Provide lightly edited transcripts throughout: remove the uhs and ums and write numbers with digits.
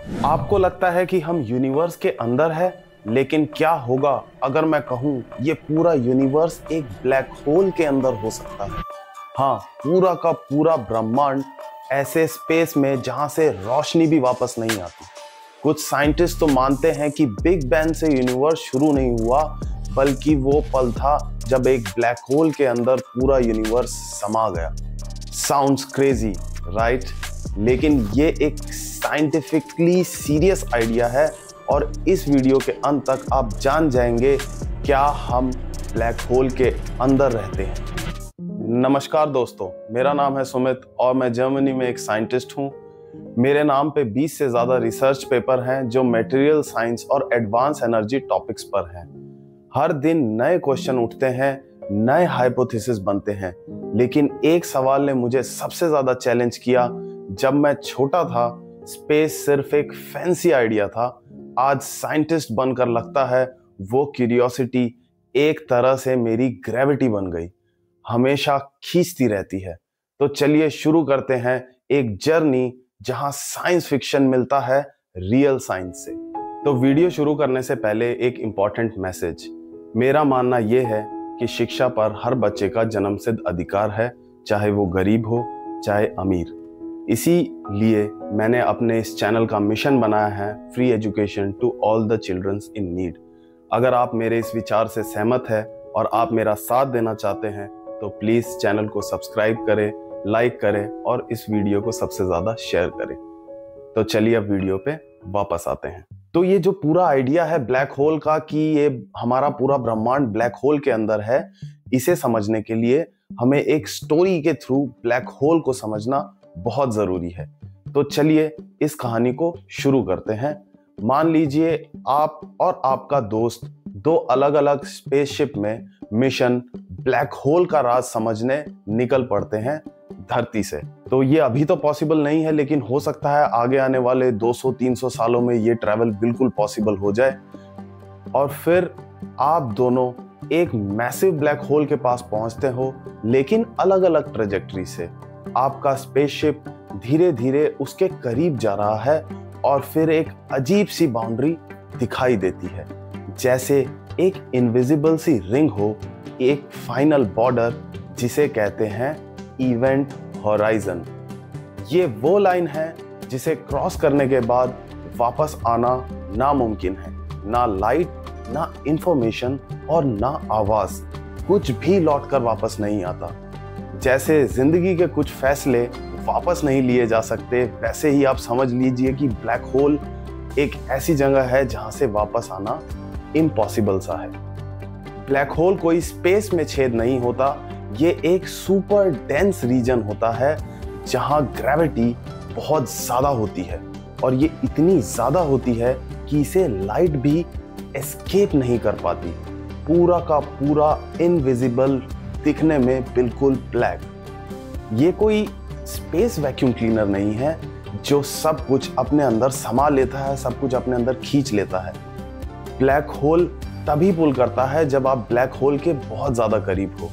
आपको लगता है कि हम यूनिवर्स के अंदर है, लेकिन क्या होगा अगर मैं कहूं ये पूरा यूनिवर्स एक ब्लैक होल के अंदर हो सकता है। हाँ, पूरा का पूरा ब्रह्मांड ऐसे स्पेस में जहां से रोशनी भी वापस नहीं आती। कुछ साइंटिस्ट तो मानते हैं कि बिग बैंग से यूनिवर्स शुरू नहीं हुआ, बल्कि वो पल था जब एक ब्लैक होल के अंदर पूरा यूनिवर्स समा गया। Sounds crazy, right? लेकिन ये एक साइंटिफिकली सीरियस आइडिया है और इस वीडियो के अंत तक आप जान जाएंगे क्या हम ब्लैक होल के अंदर रहते हैं। नमस्कार दोस्तों, मेरा नाम है सुमित और मैं जर्मनी में एक साइंटिस्ट हूँ। मेरे नाम पे 20 से ज़्यादा रिसर्च पेपर हैं जो मटेरियल साइंस और एडवांस एनर्जी टॉपिक्स पर हैं। हर दिन नए क्वेश्चन उठते हैं, नए हाइपोथेसिस बनते हैं, लेकिन एक सवाल ने मुझे सबसे ज़्यादा चैलेंज किया। जब मैं छोटा था, स्पेस सिर्फ एक फैंसी आइडिया था। आज साइंटिस्ट बनकर लगता है वो क्यूरियोसिटी एक तरह से मेरी ग्रेविटी बन गई, हमेशा खींचती रहती है। तो चलिए शुरू करते हैं एक जर्नी जहां साइंस फिक्शन मिलता है रियल साइंस से। तो वीडियो शुरू करने से पहले एक इम्पॉर्टेंट मैसेज। मेरा मानना यह है कि शिक्षा पर हर बच्चे का जन्मसिद्ध अधिकार है, चाहे वो गरीब हो चाहे अमीर। इसीलिए मैंने अपने इस चैनल का मिशन बनाया है free education to all the childrens in need. अगर आप मेरे इस विचार से सहमत हैं और आप मेरा साथ देना चाहते हैं तो प्लीज़ चैनल को सब्सक्राइब करें, लाइक करें और इस वीडियो को सबसे ज़्यादा शेयर करें। तो चलिए अब वीडियो पे वापस आते हैं। तो ये जो पूरा आइडिया है ब्लैक होल का कि ये हमारा पूरा ब्रह्मांड ब्लैक होल के अंदर है, इसे समझने के लिए हमें एक स्टोरी के थ्रू ब्लैक होल को समझना बहुत ज़रूरी है। तो चलिए इस कहानी को शुरू करते हैं। मान लीजिए आप और आपका दोस्त दो अलग अलग स्पेसशिप में मिशन ब्लैक होल का राज समझने निकल पड़ते हैं धरती से। तो ये अभी तो पॉसिबल नहीं है, लेकिन हो सकता है आगे आने वाले 200-300 सालों में ये ट्रैवल बिल्कुल पॉसिबल हो जाए। और फिर आप दोनों एक मैसिव ब्लैक होल के पास पहुंचते हो, लेकिन अलग अलग ट्रेजेक्टरी से। आपका स्पेसशिप धीरे धीरे उसके करीब जा रहा है और फिर एक अजीब सी बाउंड्री दिखाई देती है, जैसे एक इनविजिबल सी रिंग हो, एक फाइनल बॉर्डर जिसे कहते हैं इवेंट होराइजन। ये वो लाइन है जिसे क्रॉस करने के बाद वापस आना नामुमकिन है। ना लाइट, ना इंफॉर्मेशन और ना आवाज, कुछ भी लौटकर वापस नहीं आता। जैसे जिंदगी के कुछ फैसले वापस नहीं लिए जा सकते, वैसे ही आप समझ लीजिए कि ब्लैक होल एक ऐसी जगह है जहां से वापस आना इम्पॉसिबल सा है। ब्लैक होल कोई स्पेस में छेद नहीं होता, ये एक सुपर डेंस रीजन होता है जहां ग्रेविटी बहुत ज्यादा होती है, और ये इतनी ज्यादा होती है कि इसे लाइट भी एस्केप नहीं कर पाती। पूरा का पूरा इनविजिबल, दिखने में बिल्कुल ब्लैक। ये कोई स्पेस वैक्यूम क्लीनर नहीं है जो सब कुछ अपने अंदर समा लेता है, सब कुछ अपने अंदर खींच लेता है। ब्लैक होल तभी पुल करता है जब आप ब्लैक होल के बहुत ज्यादा करीब हो।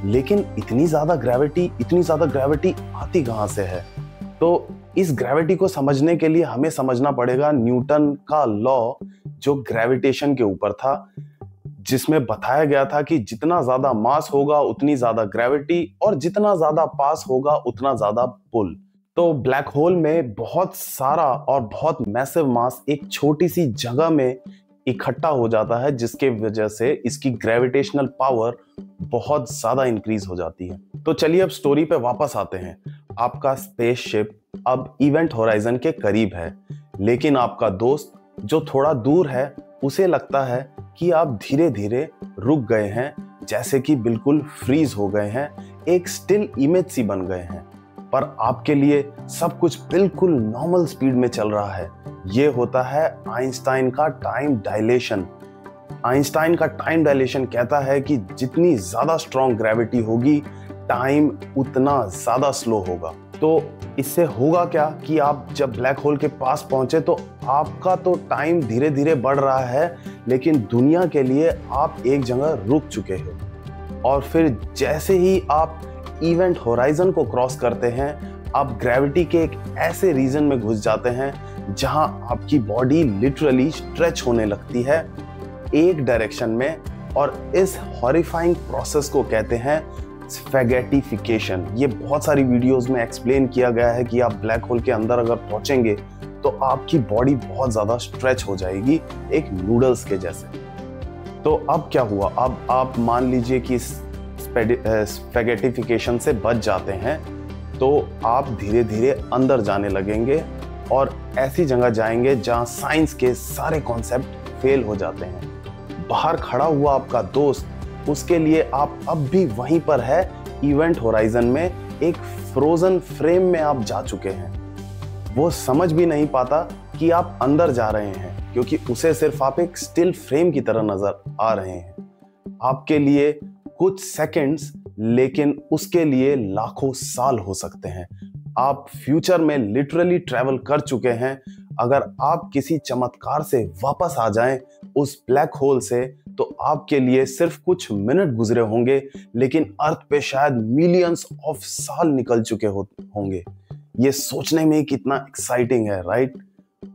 लेकिन इतनी ज्यादा ग्रेविटी आती कहां से है? तो इस ग्रेविटी को समझने के लिए हमें समझना पड़ेगा न्यूटन का लॉ, जो ग्रेविटेशन के ऊपर था, जिसमें बताया गया था कि जितना ज्यादा मास होगा उतनी ज्यादा ग्रेविटी, और जितना ज्यादा पास होगा उतना ज्यादा पुल। तो ब्लैक होल में बहुत सारा और बहुत मैसिव मास एक छोटी सी जगह में इकट्ठा हो जाता है, जिसके वजह से इसकी ग्रेविटेशनल पावर बहुत ज्यादा इंक्रीज हो जाती है। तो चलिए अब स्टोरी पे वापस आते हैं। आपका स्पेसशिप अब इवेंट होराइजन के करीब है, लेकिन आपका दोस्त जो थोड़ा दूर है, उसे लगता है कि आप धीरे धीरे रुक गए हैं, जैसे कि बिल्कुल फ्रीज हो गए हैं, एक स्टिल इमेज सी बन गए हैं। पर आपके लिए सब कुछ बिल्कुल नॉर्मल स्पीड में चल रहा है। ये होता है आइंस्टाइन का टाइम डायलेशन। आइंस्टाइन का टाइम डायलेशन कहता है कि जितनी ज्यादा स्ट्रॉन्ग ग्रेविटी होगी, टाइम उतना ज्यादा स्लो होगा। तो इससे होगा क्या कि आप जब ब्लैक होल के पास पहुंचे तो आपका तो टाइम धीरे धीरे बढ़ रहा है, लेकिन दुनिया के लिए आप एक जगह रुक चुके हो। और फिर जैसे ही आप इवेंट होराइजन को क्रॉस करते हैं, आप ग्रेविटी के एक ऐसे रीजन में घुस जाते हैं जहां आपकी बॉडी लिटरली स्ट्रेच होने लगती है एक डायरेक्शन में, और इस हॉरिफाइंग प्रोसेस को कहते हैं स्फैगेटिफिकेशन। ये बहुत सारी वीडियोस में एक्सप्लेन किया गया है कि आप ब्लैक होल के अंदर अगर पहुंचेंगे तो आपकी बॉडी बहुत ज़्यादा स्ट्रेच हो जाएगी, एक नूडल्स के जैसे। तो अब क्या हुआ, अब आप मान लीजिए कि स्फैगेटिफिकेशन से बच जाते हैं, तो आप धीरे धीरे अंदर जाने लगेंगे और ऐसी जगह जाएंगे जहां साइंस के सारे कॉन्सेप्ट फेल हो जाते हैं। बाहर खड़ा हुआ आपका दोस्त, उसके लिए आप अब भी वहीं पर है, इवेंट होराइजन में एक फ्रोजन फ्रेम में आप जा चुके हैं। वो समझ भी नहीं पाता कि आप अंदर जा रहे हैं, क्योंकि उसे सिर्फ आप एक स्टिल फ्रेम की तरह नजर आ रहे हैं। आपके लिए कुछ सेकंड्स, लेकिन उसके लिए लाखों साल हो सकते हैं। आप फ्यूचर में लिटरली ट्रैवल कर चुके हैं। अगर आप किसी चमत्कार से वापस आ जाएं उस ब्लैक होल से, तो आपके लिए सिर्फ कुछ मिनट गुजरे होंगे, लेकिन अर्थ पे शायद मिलियंस ऑफ साल निकल चुके होंगे। ये सोचने में कितना एक्साइटिंग है, राइट?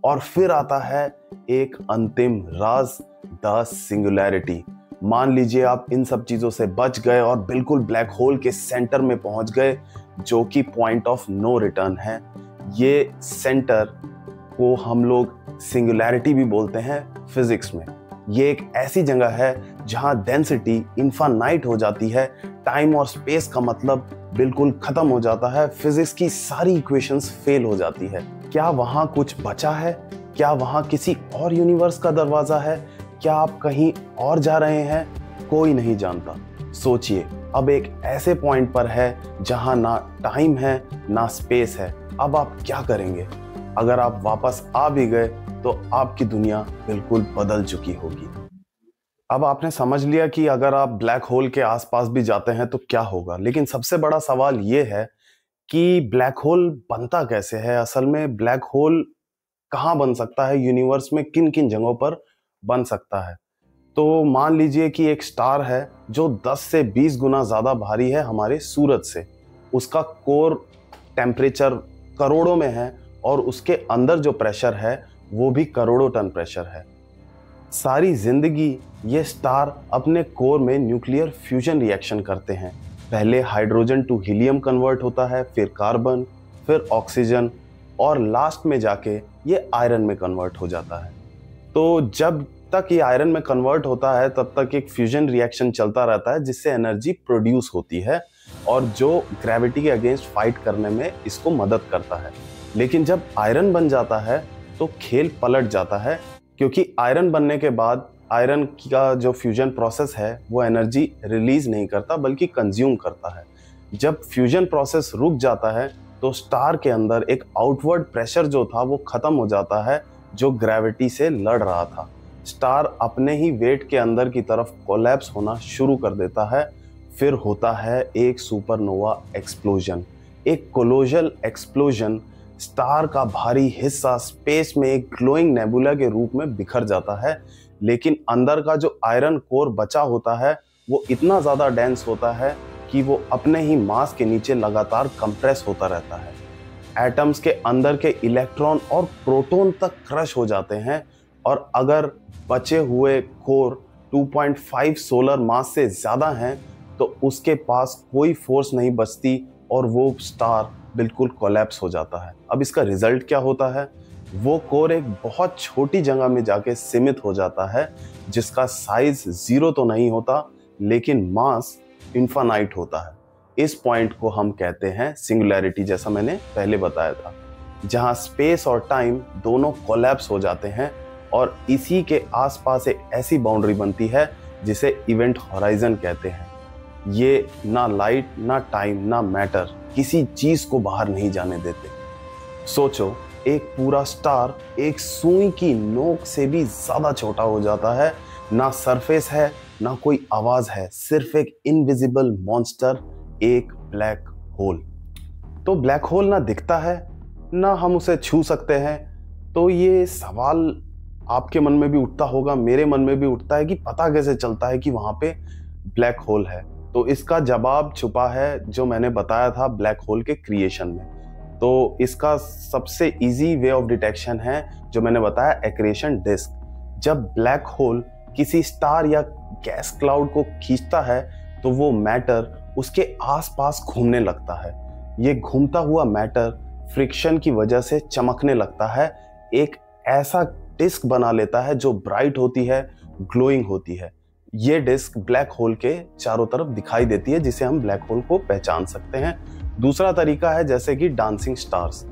और फिर आता है एक अंतिम राज, द सिंगुलैरिटी। मान लीजिए आप इन सब चीजों से बच गए और बिल्कुल ब्लैक होल के सेंटर में पहुंच गए, जो कि पॉइंट ऑफ नो रिटर्न है। ये सेंटर को हम लोग सिंगुलैरिटी भी बोलते हैं फिजिक्स में। ये एक ऐसी जगह है जहां डेंसिटी इनफाइनाइट हो जाती है, टाइम और स्पेस का मतलब बिल्कुल खत्म हो जाता है, फिजिक्स की सारी इक्वेशंस फेल हो जाती है। क्या वहां कुछ बचा है? क्या वहां किसी और यूनिवर्स का दरवाजा है? क्या आप कहीं और जा रहे हैं? कोई नहीं जानता। सोचिए, अब एक ऐसे पॉइंट पर है जहां ना टाइम है ना स्पेस है। अब आप क्या करेंगे? अगर आप वापस आ भी गए तो आपकी दुनिया बिल्कुल बदल चुकी होगी। अब आपने समझ लिया कि अगर आप ब्लैक होल के आसपास भी जाते हैं तो क्या होगा, लेकिन सबसे बड़ा सवाल ये है कि ब्लैक होल बनता कैसे है? असल में ब्लैक होल कहाँ बन सकता है यूनिवर्स में, किन किन जगहों पर बन सकता है? तो मान लीजिए कि एक स्टार है जो 10 से 20 गुना ज़्यादा भारी है हमारे सूरज से। उसका कोर टेम्परेचर करोड़ों में है और उसके अंदर जो प्रेशर है वो भी करोड़ों टन प्रेशर है। सारी जिंदगी ये स्टार अपने कोर में न्यूक्लियर फ्यूजन रिएक्शन करते हैं। पहले हाइड्रोजन टू हीलियम कन्वर्ट होता है, फिर कार्बन, फिर ऑक्सीजन, और लास्ट में जाके ये आयरन में कन्वर्ट हो जाता है। तो जब तक ये आयरन में कन्वर्ट होता है तब तक एक फ्यूजन रिएक्शन चलता रहता है, जिससे एनर्जी प्रोड्यूस होती है और जो ग्रेविटी के अगेंस्ट फाइट करने में इसको मदद करता है। लेकिन जब आयरन बन जाता है तो खेल पलट जाता है, क्योंकि आयरन बनने के बाद आयरन का जो फ्यूजन प्रोसेस है वो एनर्जी रिलीज नहीं करता बल्कि कंज्यूम करता है। जब फ्यूजन प्रोसेस रुक जाता है तो स्टार के अंदर एक आउटवर्ड प्रेशर जो था वो खत्म हो जाता है, जो ग्रेविटी से लड़ रहा था। स्टार अपने ही वेट के अंदर की तरफ कोलैप्स होना शुरू कर देता है। फिर होता है एक सुपरनोवा एक्सप्लोजन, एक कोलोजल एक्सप्लोजन। स्टार का भारी हिस्सा स्पेस में एक ग्लोइंग नेबुला के रूप में बिखर जाता है, लेकिन अंदर का जो आयरन कोर बचा होता है वो इतना ज़्यादा डेंस होता है कि वो अपने ही मास के नीचे लगातार कंप्रेस होता रहता है। एटम्स के अंदर के इलेक्ट्रॉन और प्रोटॉन तक क्रश हो जाते हैं, और अगर बचे हुए कोर 2.5 सोलर मास से ज़्यादा हैं तो उसके पास कोई फोर्स नहीं बचती और वो स्टार बिल्कुल कोलैप्स हो जाता है। अब इसका रिजल्ट क्या होता है? वो कोर एक बहुत छोटी जगह में जाके सीमित हो जाता है, जिसका साइज 0 तो नहीं होता लेकिन मास इनफाइनाइट होता है। इस पॉइंट को हम कहते हैं सिंगुलैरिटी, जैसा मैंने पहले बताया था, जहां स्पेस और टाइम दोनों कोलैप्स हो जाते हैं, और इसी के आसपास एक ऐसी बाउंड्री बनती है जिसे इवेंट होराइजन कहते हैं। ये ना लाइट, ना टाइम, ना मैटर किसी चीज को बाहर नहीं जाने देते। सोचो, एक पूरा स्टार एक सुई की नोक से भी ज्यादा छोटा हो जाता है। ना सरफेस है, ना कोई आवाज है, सिर्फ एक इनविजिबल मॉन्स्टर, एक ब्लैक होल। तो ब्लैक होल ना दिखता है ना हम उसे छू सकते हैं। तो ये सवाल आपके मन में भी उठता होगा, मेरे मन में भी उठता है कि पता कैसे चलता है कि वहां पे ब्लैक होल है। तो इसका जवाब छुपा है जो मैंने बताया था ब्लैक होल के क्रिएशन में। तो इसका सबसे इजी वे ऑफ डिटेक्शन है जो मैंने बताया, एक्रेशन डिस्क। जब ब्लैक होल किसी स्टार या गैस क्लाउड को खींचता है तो वो मैटर उसके आसपास घूमने लगता है। ये घूमता हुआ मैटर फ्रिक्शन की वजह से चमकने लगता है, एक ऐसा डिस्क बना लेता है जो ब्राइट होती है, ग्लोइंग होती है। ये डिस्क ब्लैक होल के चारों तरफ दिखाई देती है, जिसे हम ब्लैक होल को पहचान सकते हैं। दूसरा तरीका है जैसे कि डांसिंग स्टार्स।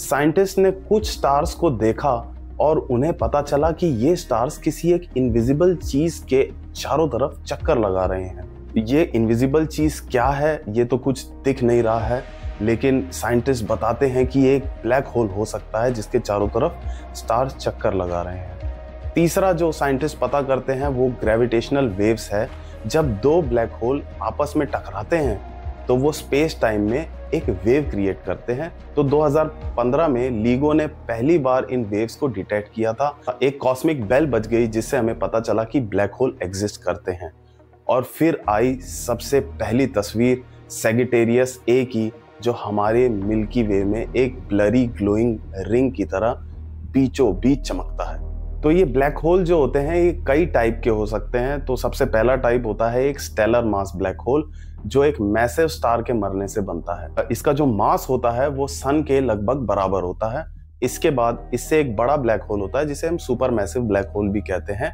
साइंटिस्ट ने कुछ स्टार्स को देखा और उन्हें पता चला कि ये स्टार्स किसी एक इनविजिबल चीज के चारों तरफ चक्कर लगा रहे हैं। ये इनविजिबल चीज क्या है ये तो कुछ दिख नहीं रहा है, लेकिन साइंटिस्ट बताते हैं कि एक ब्लैक होल हो सकता है जिसके चारों तरफ स्टार चक्कर लगा रहे हैं। तीसरा जो साइंटिस्ट पता करते हैं वो ग्रेविटेशनल वेव्स है। जब दो ब्लैक होल आपस में टकराते हैं तो वो स्पेस टाइम में एक वेव क्रिएट करते हैं। तो 2015 में लीगो ने पहली बार इन वेव्स को डिटेक्ट किया था। एक कॉस्मिक बेल बज गई जिससे हमें पता चला कि ब्लैक होल एग्जिस्ट करते हैं। और फिर आई सबसे पहली तस्वीर सैजिटेरियस ए की, जो हमारे मिल्की वे में एक ब्लरी ग्लोइंग रिंग की तरह बीचों बीच चमकता है। तो ये ब्लैक होल जो होते हैं ये कई टाइप के हो सकते हैं। तो सबसे पहला टाइप होता है एक स्टेलर मास ब्लैक होल, जो एक मैसिव स्टार के मरने से बनता है। इसका जो मास होता है वो सन के लगभग बराबर होता है। इसके बाद इससे एक बड़ा ब्लैक होल होता है जिसे हम सुपर मैसिव ब्लैक होल भी कहते हैं।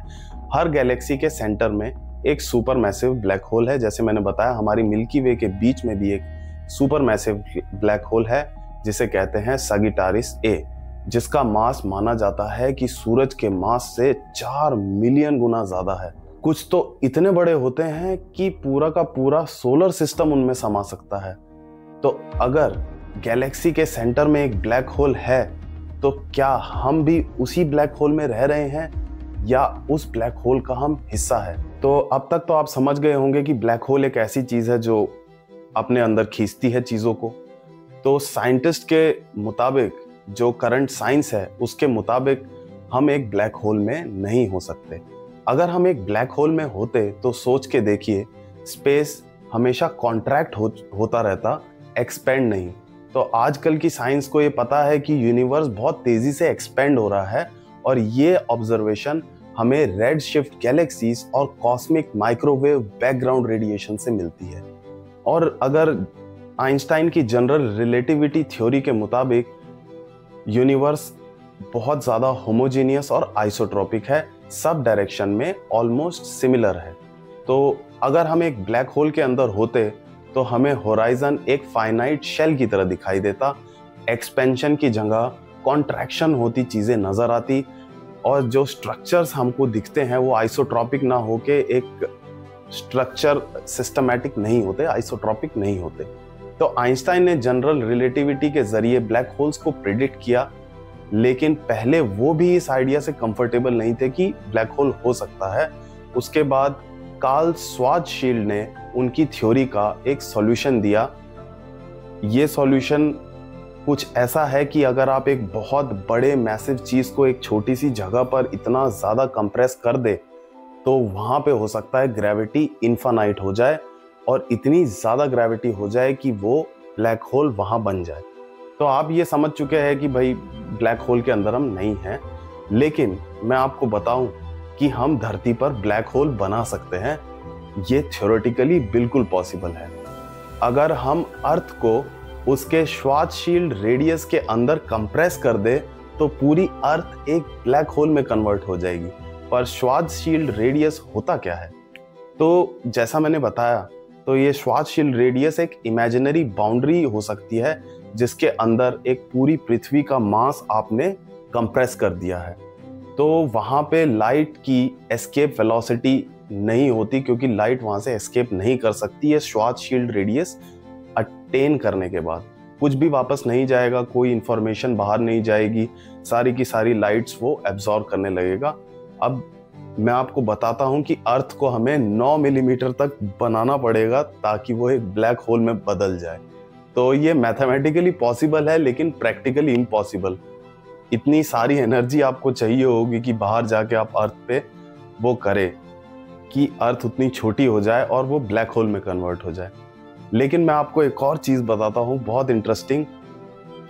हर गैलेक्सी के सेंटर में एक सुपर मैसिव ब्लैक होल है। जैसे मैंने बताया, हमारी मिल्की वे के बीच में भी एक सुपर मैसिव ब्लैक होल है जिसे कहते हैं सैजिटारिस ए, जिसका मास माना जाता है कि सूरज के मास से 4 मिलियन गुना ज्यादा है। कुछ तो इतने बड़े होते हैं कि पूरा का पूरा सोलर सिस्टम उनमें समा सकता है। तो अगर गैलेक्सी के सेंटर में एक ब्लैक होल है तो क्या हम भी उसी ब्लैक होल में रह रहे हैं या उस ब्लैक होल का हम हिस्सा है? तो अब तक तो आप समझ गए होंगे कि ब्लैक होल एक ऐसी चीज है जो अपने अंदर खींचती है चीजों को। तो साइंटिस्ट के मुताबिक, जो करंट साइंस है उसके मुताबिक, हम एक ब्लैक होल में नहीं हो सकते। अगर हम एक ब्लैक होल में होते तो सोच के देखिए, स्पेस हमेशा कॉन्ट्रैक्ट होता रहता, एक्सपेंड नहीं। तो आजकल की साइंस को ये पता है कि यूनिवर्स बहुत तेजी से एक्सपेंड हो रहा है और ये ऑब्जर्वेशन हमें रेड शिफ्ट गैलेक्सीज और कॉस्मिक माइक्रोवेव बैकग्राउंड रेडिएशन से मिलती है। और अगर आइंस्टाइन की जनरल रिलेटिविटी थ्योरी के मुताबिक यूनिवर्स बहुत ज़्यादा होमोजीनियस और आइसोट्रॉपिक है, सब डायरेक्शन में ऑलमोस्ट सिमिलर है। तो अगर हम एक ब्लैक होल के अंदर होते तो हमें होराइजन एक फाइनाइट शेल की तरह दिखाई देता, एक्सपेंशन की जगह कॉन्ट्रैक्शन होती चीज़ें नज़र आती और जो स्ट्रक्चर्स हमको दिखते हैं वो आइसोट्रॉपिक ना होके एक स्ट्रक्चर सिस्टमैटिक नहीं होते, आइसोट्रॉपिक नहीं होते। तो आइंस्टाइन ने जनरल रिलेटिविटी के जरिए ब्लैक होल्स को प्रिडिक्ट किया, लेकिन पहले वो भी इस आइडिया से कंफर्टेबल नहीं थे कि ब्लैक होल हो सकता है। उसके बाद कार्ल श्वार्ज़शील्ड ने उनकी थ्योरी का एक सॉल्यूशन दिया। ये सॉल्यूशन कुछ ऐसा है कि अगर आप एक बहुत बड़े मैसिव चीज़ को एक छोटी सी जगह पर इतना ज़्यादा कंप्रेस कर दे तो वहाँ पे हो सकता है ग्रेविटी इन्फानाइट हो जाए और इतनी ज़्यादा ग्रेविटी हो जाए कि वो ब्लैक होल वहाँ बन जाए। तो आप ये समझ चुके हैं कि भाई ब्लैक होल के अंदर हम नहीं हैं, लेकिन मैं आपको बताऊं कि हम धरती पर ब्लैक होल बना सकते हैं। ये थ्योरेटिकली बिल्कुल पॉसिबल है। अगर हम अर्थ को उसके श्वार्ज़शील्ड रेडियस के अंदर कंप्रेस कर दे तो पूरी अर्थ एक ब्लैक होल में कन्वर्ट हो जाएगी। पर श्वार्ज़शील्ड रेडियस होता क्या है? तो जैसा मैंने बताया, तो ये श्वार्ज़शील्ड रेडियस एक इमेजिनरी बाउंड्री हो सकती है जिसके अंदर एक पूरी पृथ्वी का मास आपने कंप्रेस कर दिया है। तो वहाँ पे लाइट की एस्केप वेलोसिटी नहीं होती, क्योंकि लाइट वहाँ से एस्केप नहीं कर सकती है। श्वार्ज़शील्ड रेडियस अटेन करने के बाद कुछ भी वापस नहीं जाएगा, कोई इंफॉर्मेशन बाहर नहीं जाएगी, सारी की सारी लाइट्स वो एब्जॉर्ब करने लगेगा। अब मैं आपको बताता हूं कि अर्थ को हमें 9 मिलीमीटर तक बनाना पड़ेगा ताकि वो एक ब्लैक होल में बदल जाए। तो ये मैथमेटिकली पॉसिबल है लेकिन प्रैक्टिकली इम्पॉसिबल। इतनी सारी एनर्जी आपको चाहिए होगी कि बाहर जाके आप अर्थ पे वो करे कि अर्थ उतनी छोटी हो जाए और वो ब्लैक होल में कन्वर्ट हो जाए। लेकिन मैं आपको एक और चीज़ बताता हूँ बहुत इंटरेस्टिंग,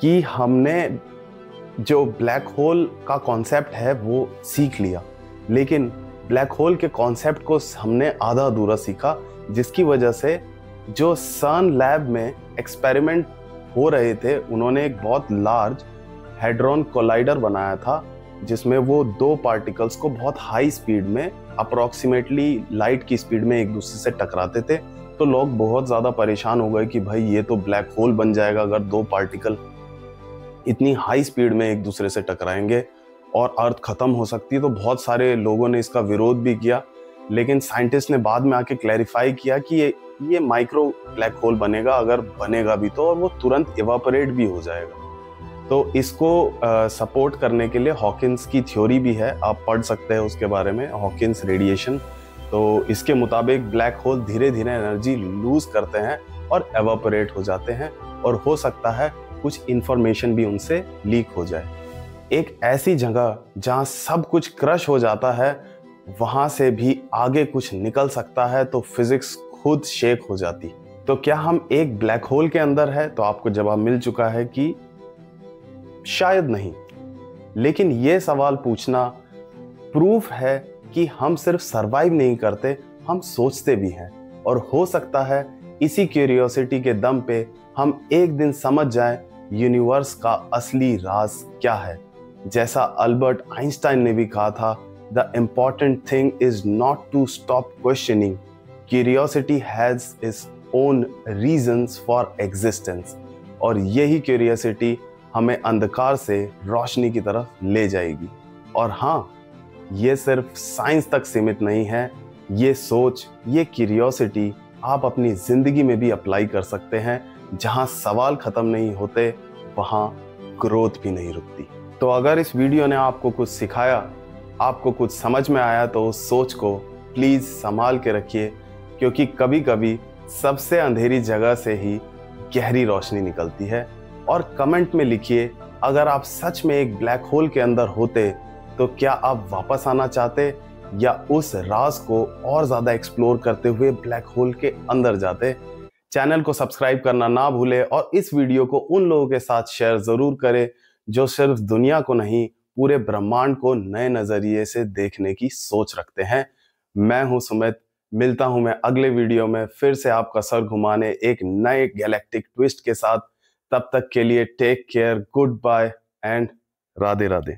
कि हमने जो ब्लैक होल का कॉन्सेप्ट है वो सीख लिया, लेकिन ब्लैक होल के कॉन्सेप्ट को हमने आधा अधूरा सीखा, जिसकी वजह से जो सन लैब में एक्सपेरिमेंट हो रहे थे उन्होंने एक बहुत लार्ज हेड्रॉन कोलाइडर बनाया था, जिसमें वो दो पार्टिकल्स को बहुत हाई स्पीड में अप्रोक्सीमेटली लाइट की स्पीड में एक दूसरे से टकराते थे। तो लोग बहुत ज़्यादा परेशान हो गए कि भाई ये तो ब्लैक होल बन जाएगा अगर दो पार्टिकल इतनी हाई स्पीड में एक दूसरे से टकराएंगे और अर्थ खत्म हो सकती है। तो बहुत सारे लोगों ने इसका विरोध भी किया, लेकिन साइंटिस्ट ने बाद में आके क्लैरिफाई किया कि ये माइक्रो ब्लैक होल बनेगा, अगर बनेगा भी तो, और वो तुरंत इवापोरेट भी हो जाएगा। तो इसको सपोर्ट करने के लिए हॉकिंस की थ्योरी भी है, आप पढ़ सकते हैं उसके बारे में, हॉकिंस रेडिएशन। तो इसके मुताबिक ब्लैक होल धीरे धीरे एनर्जी लूज करते हैं और एवापोरेट हो जाते हैं, और हो सकता है कुछ इंफॉर्मेशन भी उनसे लीक हो जाए। एक ऐसी जगह जहां सब कुछ क्रश हो जाता है, वहां से भी आगे कुछ निकल सकता है, तो फिजिक्स खुद शेक हो जाती। तो क्या हम एक ब्लैक होल के अंदर है? तो आपको जवाब मिल चुका है कि शायद नहीं, लेकिन यह सवाल पूछना प्रूफ है कि हम सिर्फ सरवाइव नहीं करते, हम सोचते भी हैं। और हो सकता है इसी क्यूरियोसिटी के दम पे हम एक दिन समझ जाएं यूनिवर्स का असली राज क्या है। जैसा अल्बर्ट आइंस्टाइन ने भी कहा था, the important thing is not to stop questioning, curiosity has its own reasons for existence. और यही क्यूरियोसिटी हमें अंधकार से रोशनी की तरफ ले जाएगी। और हाँ, ये सिर्फ साइंस तक सीमित नहीं है, ये सोच, ये क्यूरियोसिटी आप अपनी जिंदगी में भी अप्लाई कर सकते हैं। जहां सवाल खत्म नहीं होते, वहां ग्रोथ भी नहीं रुकती। तो अगर इस वीडियो ने आपको कुछ सिखाया, आपको कुछ समझ में आया, तो उस सोच को प्लीज संभाल के रखिए, क्योंकि कभी कभी सबसे अंधेरी जगह से ही गहरी रोशनी निकलती है। और कमेंट में लिखिए, अगर आप सच में एक ब्लैक होल के अंदर होते तो क्या आप वापस आना चाहते, या उस राज को और ज्यादा एक्सप्लोर करते हुए ब्लैक होल के अंदर जाते। चैनल को सब्सक्राइब करना ना भूले, और इस वीडियो को उन लोगों के साथ शेयर जरूर करें जो सिर्फ दुनिया को नहीं, पूरे ब्रह्मांड को नए नजरिए से देखने की सोच रखते हैं। मैं हूं सुमित, मिलता हूं मैं अगले वीडियो में फिर से आपका सर घुमाने एक नए गैलेक्टिक ट्विस्ट के साथ। तब तक के लिए take care, goodbye and Radhe Radhe.